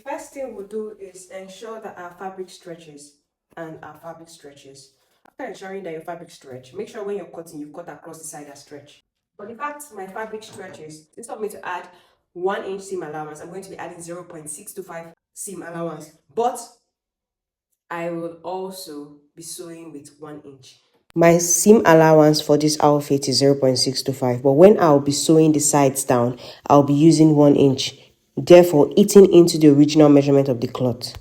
First thing we'll do is ensure that our fabric stretches and our fabric stretches. After ensuring that your fabric stretch, make sure when you're cutting, you've cut across the side that stretch. For the fact my fabric stretches, instead of me to add 1 inch seam allowance, I'm going to be adding 0.625 seam allowance. But I will also be sewing with 1 inch. My seam allowance for this outfit is 0.625, but when I'll be sewing the sides down, I'll be using 1 inch, therefore eating into the original measurement of the cloth.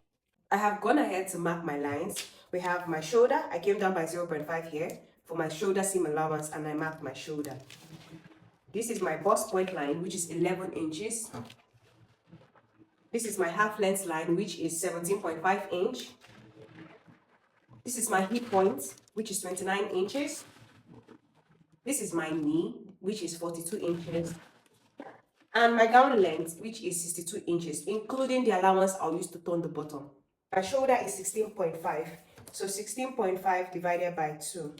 I have gone ahead to mark my lines. We have my shoulder. I came down by 0.5 here for my shoulder seam allowance, and I marked my shoulder. This is my bust point line, which is 11 inches. This is my half length line, which is 17.5 inch. This is my hip point, which is 29 inches. This is my knee, which is 42 inches. And my gown length, which is 62 inches, including the allowance I'll use to turn the bottom. My shoulder is 16.5. So 16.5 divided by 2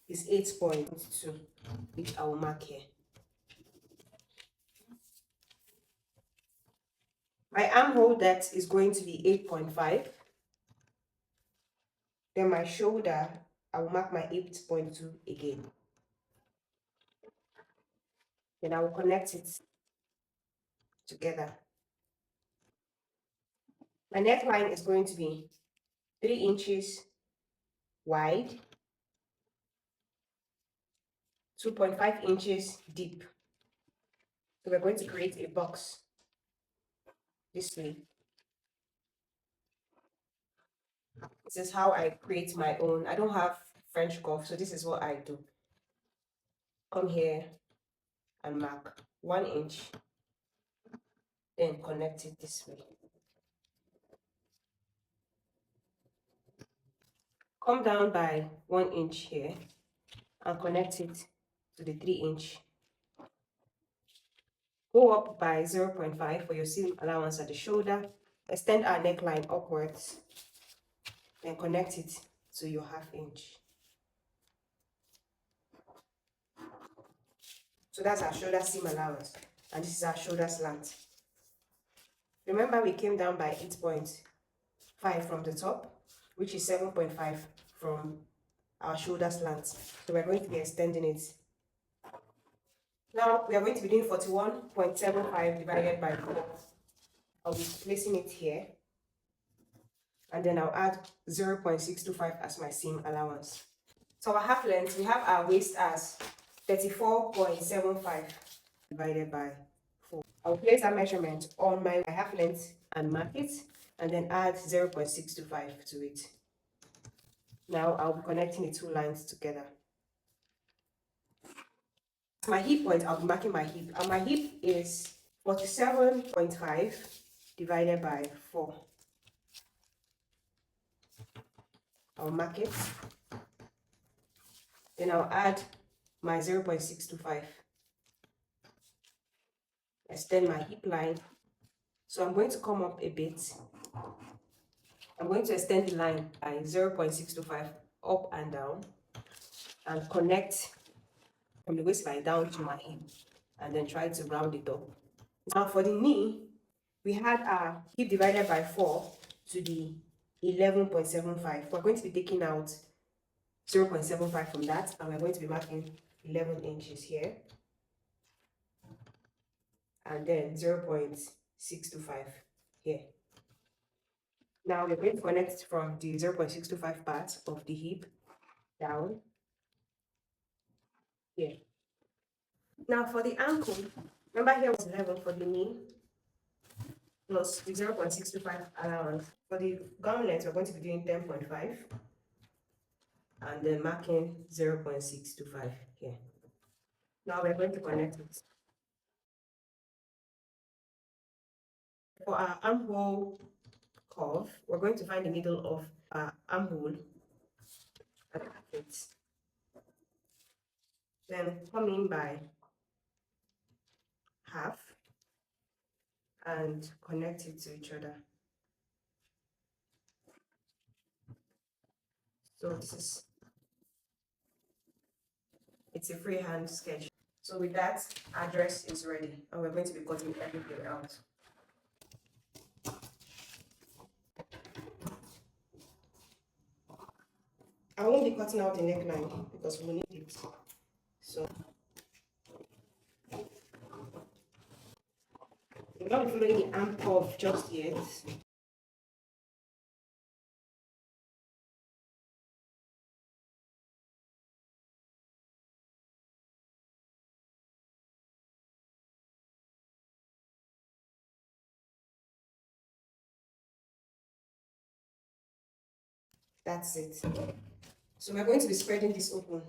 is 8.2, which I will mark here. My armhole depth is going to be 8.5. Then my shoulder, I will mark my 8.2 again. Then I will connect it together. My neckline is going to be 3 inches wide, 2.5 inches deep. So we're going to create a box this way. This is how I create my own. I don't have French cuff, so this is what I do. Come here and mark 1 inch, then connect it this way. Come down by 1 inch here and connect it to the 3 inch. Go up by 0.5 for your seam allowance at the shoulder. Extend our neckline upwards, then connect it to your half inch. So that's our shoulder seam allowance, and this is our shoulder slant. Remember, we came down by 8.5 from the top, which is 7.5 from our shoulder slant. So we're going to be extending it. Now we are going to be doing 41.75 divided by 4. I'll be placing it here, and then I'll add 0.625 as my seam allowance. So our half length, we have our waist as 34.75 divided by 4. I'll place that measurement on my half length and mark it, and then add 0.625 to it. Now I'll be connecting the two lines together. My hip point, I'll be marking my hip, and my hip is 47.5 divided by 4. I'll mark it. Then I'll add my 0.625. Extend my hip line. So I'm going to come up a bit. I'm going to extend the line by 0.625 up and down, and connect from the waistline down to my hip, and then try to round it up. Now for the knee, we had our hip divided by 4 to be 11.75. We're going to be taking out 0.75 from that, and we're going to be marking 11 inches here, and then 0.625 here. Now we're going to connect from the 0.625 part of the hip down here. Now for the ankle, remember here was 11 for the knee plus the 0.625 allowance. For the gown length, we're going to be doing 10.5 and then marking 0.625 here. Now we're going to connect it. For our armhole curve, we're going to find the middle of our armhole and mark it. Then come in by half and connect it to each other. So it's a freehand sketch. So with that, our dress is ready, and we're going to be cutting everything out. I won't be cutting out the neckline because we need it. So we're not following the arm curve just yet. That's it. So we're going to be spreading this open.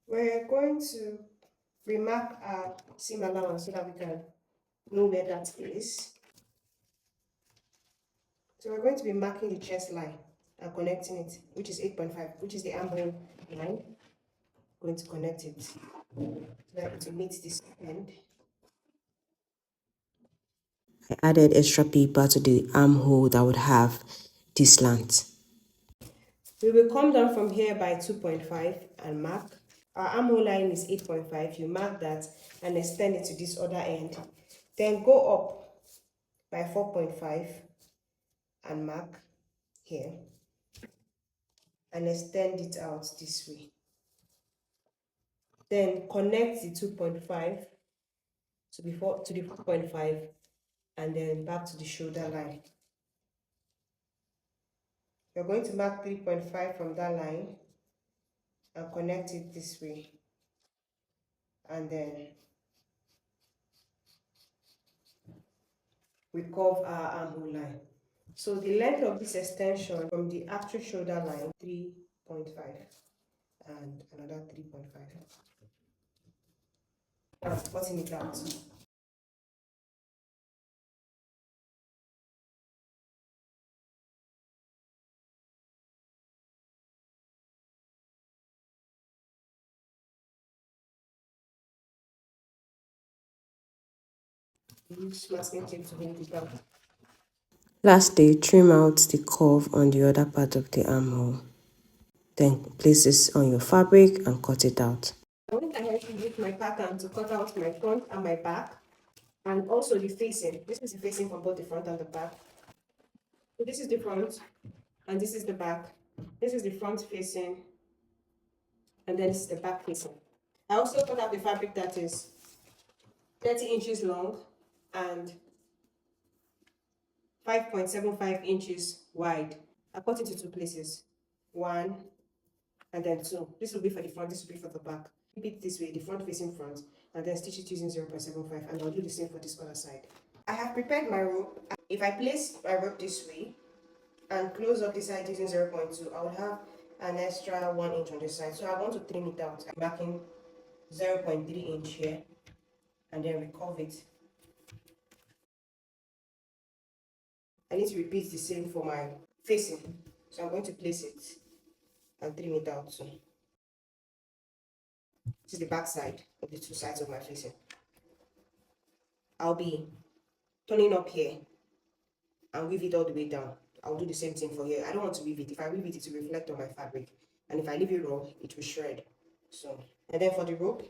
We're going to remark our seam allowance so that we can know where that is. So we're going to be marking the chest line and connecting it, which is 8.5, which is the armhole line. Going to connect it so that it will meet this end. I added extra paper to the armhole that would have this slant. We will come down from here by 2.5 and mark. Our armhole line is 8.5. You mark that and extend it to this other end. Then go up by 4.5 and mark here and extend it out this way. Then connect the 2.5 to the 4.5 and then back to the shoulder line. You're going to mark 3.5 from that line and connect it this way, and then we curve our armhole line. So the length of this extension from the actual shoulder line 3.5 and another 3.5. I'm cutting it out. Use masking tape to hold it down. Lastly, trim out the curve on the other part of the armhole. Then place this on your fabric and cut it out. I went ahead to use my pattern to cut out my front and my back, and also the facing. This is the facing from both the front and the back. So this is the front, and this is the back. This is the front facing, and then this is the back facing. I also cut out the fabric that is 30 inches long and 5.75 inches wide. I cut it into two places. One and then two. This will be for the front, this will be for the back. Keep it this way, the front facing front, and then stitch it using 0.75, and I'll do the same for this other side. I have prepared my rope. If I place my rope this way and close up this side using 0.2, I will have an extra 1 inch on this side. So I want to trim it out. I'm marking 0.3 inch here, and then recurve it. I need to repeat the same for my facing. So I'm going to place it and trim it out too. This is the back side of the two sides of my facing. I'll be turning up here and weave it all the way down. I'll do the same thing for here. I don't want to weave it. If I weave it, it will reflect on my fabric. And if I leave it raw, it will shred. So, and then for the rope,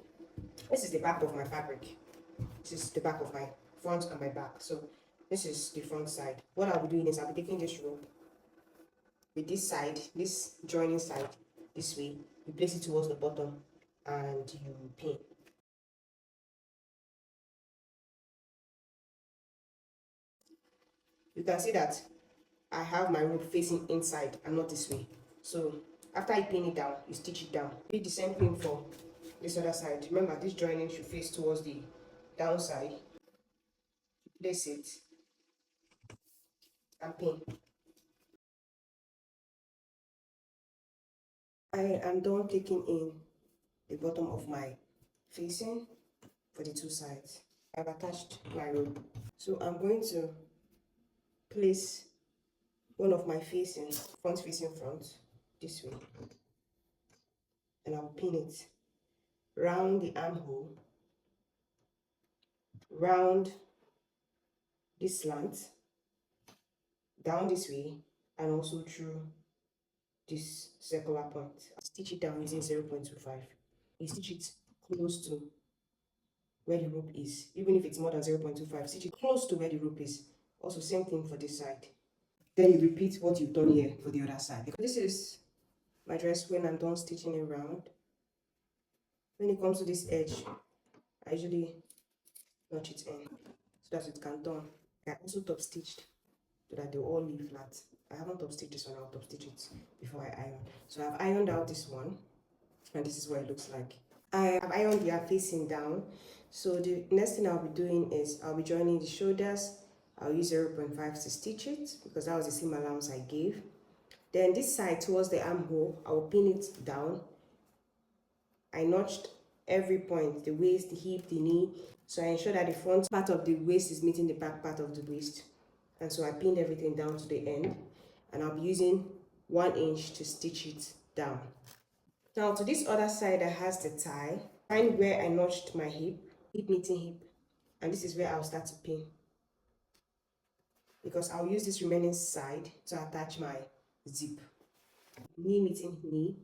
this is the back of my fabric. This is the back of my front and my back. So this is the front side. What I'll be doing is I'll be taking this rope with this side, this joining side, this way. You place it towards the bottom and you pin. You can see that I have my rope facing inside and not this way. So after I pin it down, you stitch it down. Do the same thing for this other side. Remember, this joining should face towards the downside. Place it and pin. I am done taking in the bottom of my facing for the two sides. I've attached my rope. So I'm going to place one of my facing, front facing front, this way. And I'll pin it round the armhole, round this slant, down this way, and also through this circular point. Stitch it down using 0.25. You stitch it close to where the rope is. Even if it's more than 0.25, stitch it close to where the rope is. Also, same thing for this side. Then you repeat what you've done here for the other side. This is my dress when I'm done stitching it round. When it comes to this edge, I usually notch it in so that it can turn. I also top stitched so that they all lay flat. I haven't top stitched this one, I'll top stitch it before I iron. So I've ironed out this one, and this is what it looks like. I have ironed the facing down. So the next thing I'll be doing is I'll be joining the shoulders. I'll use 0.5 to stitch it because that was the same allowance I gave. Then this side towards the armhole, I will pin it down. I notched every point, the waist, the hip, the knee, so I ensure that the front part of the waist is meeting the back part of the waist. And so I pinned everything down to the end, and I'll be using 1 inch to stitch it down. Now to this other side that has the tie, find where I notched my hip meeting hip, and this is where I'll start to pin, because I'll use this remaining side to attach my zip. Knee meeting knee,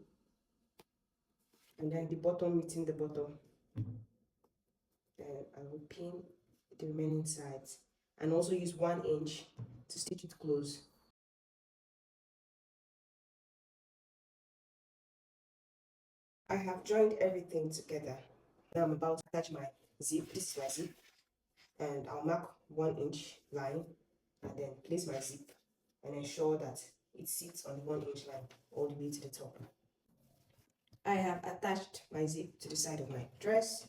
and then the bottom meeting the bottom. Then I will pin the remaining sides and also use 1 inch to stitch it close. I have joined everything together. Now I'm about to attach my zip. This is my zip, and I'll mark 1 inch line and then place my zip and ensure that it sits on the 1 inch line all the way to the top. I have attached my zip to the side of my dress,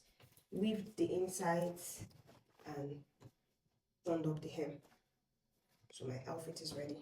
weaved the insides, and turned up the hem. So my outfit is ready.